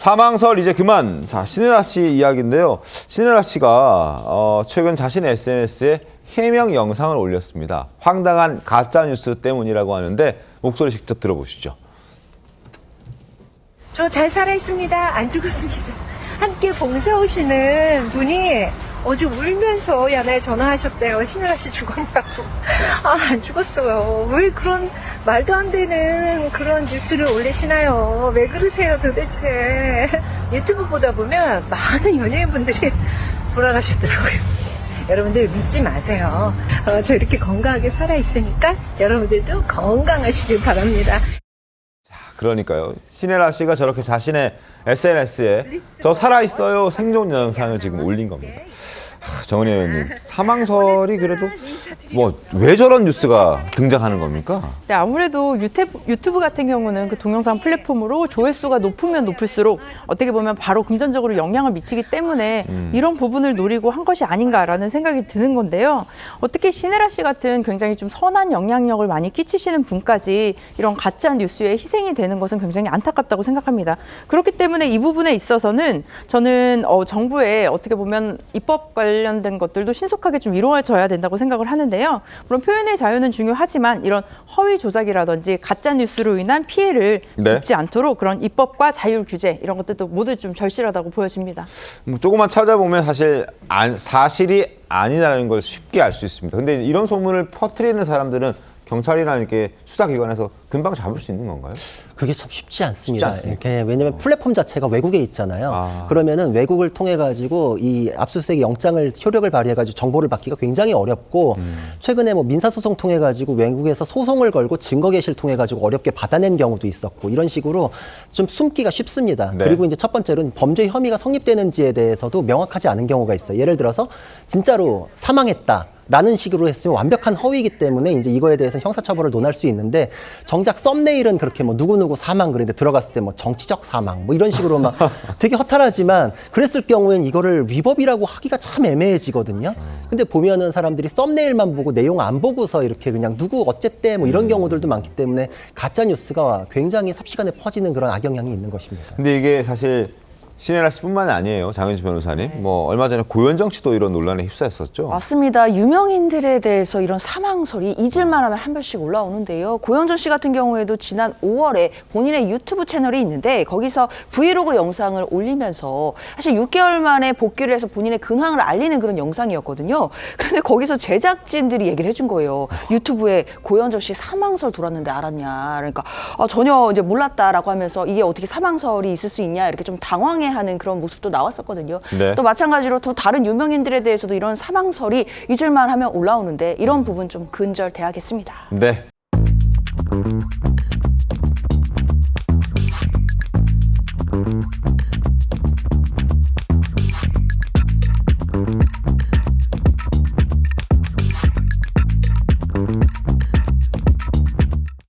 사망설 이제 그만. 자, 신혜라 씨 이야기인데요. 신혜라 씨가 최근 자신의 SNS에 해명 영상을 올렸습니다. 황당한 가짜 뉴스 때문이라고 하는데 목소리 직접 들어보시죠. 저 잘 살아있습니다. 안 죽었습니다. 함께 봉사 오시는 분이 어제 울면서 야나에 전화하셨대요. 신혜라 씨 죽었냐고. 아, 안 죽었어요. 왜 그런 말도 안 되는 그런 뉴스를 올리시나요? 왜 그러세요 도대체. 유튜브 보다 보면 많은 연예인분들이 돌아가셨더라고요. 여러분들 믿지 마세요. 저 이렇게 건강하게 살아있으니까 여러분들도 건강하시길 바랍니다. 그러니까요. 신혜라 씨가 저렇게 자신의 SNS에 저 살아있어요 생존 영상을 지금 올린 겁니다. 정은희 의원님, 사망설이 그래도 뭐 왜 저런 뉴스가 등장하는 겁니까? 네, 아무래도 유튜브 같은 경우는 그 동영상 플랫폼으로 조회수가 높으면 높을수록 어떻게 보면 바로 금전적으로 영향을 미치기 때문에 이런 부분을 노리고 한 것이 아닌가라는 생각이 드는 건데요. 어떻게 신혜라 씨 같은 굉장히 좀 선한 영향력을 많이 끼치시는 분까지 이런 가짜 뉴스에 희생이 되는 것은 굉장히 안타깝다고 생각합니다. 그렇기 때문에 이 부분에 있어서는 저는 정부의 어떻게 보면 입법 관련된 것들도 신속하게 좀 이루어져야 된다고 생각을 하는데요. 물론 표현의 자유는 중요하지만 이런 허위 조작이라든지 가짜 뉴스로 인한 피해를 입지 않도록 그런 입법과 자율 규제 이런 것들도 모두 좀 절실하다고 보여집니다. 조금만 찾아보면 사실 사실이 아니라는 걸 쉽게 알 수 있습니다. 근데 이런 소문을 퍼뜨리는 사람들은 경찰이나 이렇게 수사기관에서 금방 잡을 수 있는 건가요? 그게 참 쉽지 않습니다. 이렇게 왜냐하면 플랫폼 자체가 외국에 있잖아요. 그러면은 외국을 통해 가지고 이 압수수색 영장을 효력을 발휘해 가지고 정보를 받기가 굉장히 어렵고 최근에 뭐 민사소송 통해 가지고 외국에서 소송을 걸고 증거 개시를 통해 가지고 어렵게 받아낸 경우도 있었고 이런 식으로 좀 숨기가 쉽습니다. 네. 그리고 이제 첫 번째로는 범죄 혐의가 성립되는지에 대해서도 명확하지 않은 경우가 있어요. 예를 들어서 진짜로 사망했다. 라는 식으로 했으면 완벽한 허위이기 때문에 이제 이거에 대해서 형사처벌을 논할 수 있는데 정작 썸네일은 그렇게 뭐 누구누구 사망 그런데 들어갔을 때 뭐 정치적 사망 뭐 이런 식으로 막 되게 허탈하지만 그랬을 경우엔 이거를 위법이라고 하기가 참 애매해지거든요. 근데 보면은 사람들이 썸네일만 보고 내용 안 보고서 이렇게 그냥 누구 어쨌대 뭐 이런 경우들도 많기 때문에 가짜 뉴스가 굉장히 삽시간에 퍼지는 그런 악영향이 있는 것입니다. 근데 이게 사실 신혜라 씨뿐만이 아니에요. 장은지 변호사님. 뭐 얼마 전에 고현정 씨도 이런 논란에 휩싸였었죠. 맞습니다. 유명인들에 대해서 이런 사망설이 잊을만 하면 한 번씩 올라오는데요. 고현정 씨 같은 경우에도 지난 5월에 본인의 유튜브 채널이 있는데 거기서 브이로그 영상을 올리면서 사실 6개월 만에 복귀를 해서 본인의 근황을 알리는 그런 영상이었거든요. 그런데 거기서 제작진들이 얘기를 해준 거예요. 유튜브에 고현정 씨 사망설 돌았는데 알았냐. 그러니까 전혀 이제 몰랐다라고 하면서 이게 어떻게 사망설이 있을 수 있냐 이렇게 좀 당황해 하는 그런 모습도 나왔었거든요. 네. 또 마찬가지로 또 다른 유명인들에 대해서도 이런 사망설이 잊을만 하면 올라오는데 이런 부분 좀 근절돼야겠습니다. 네.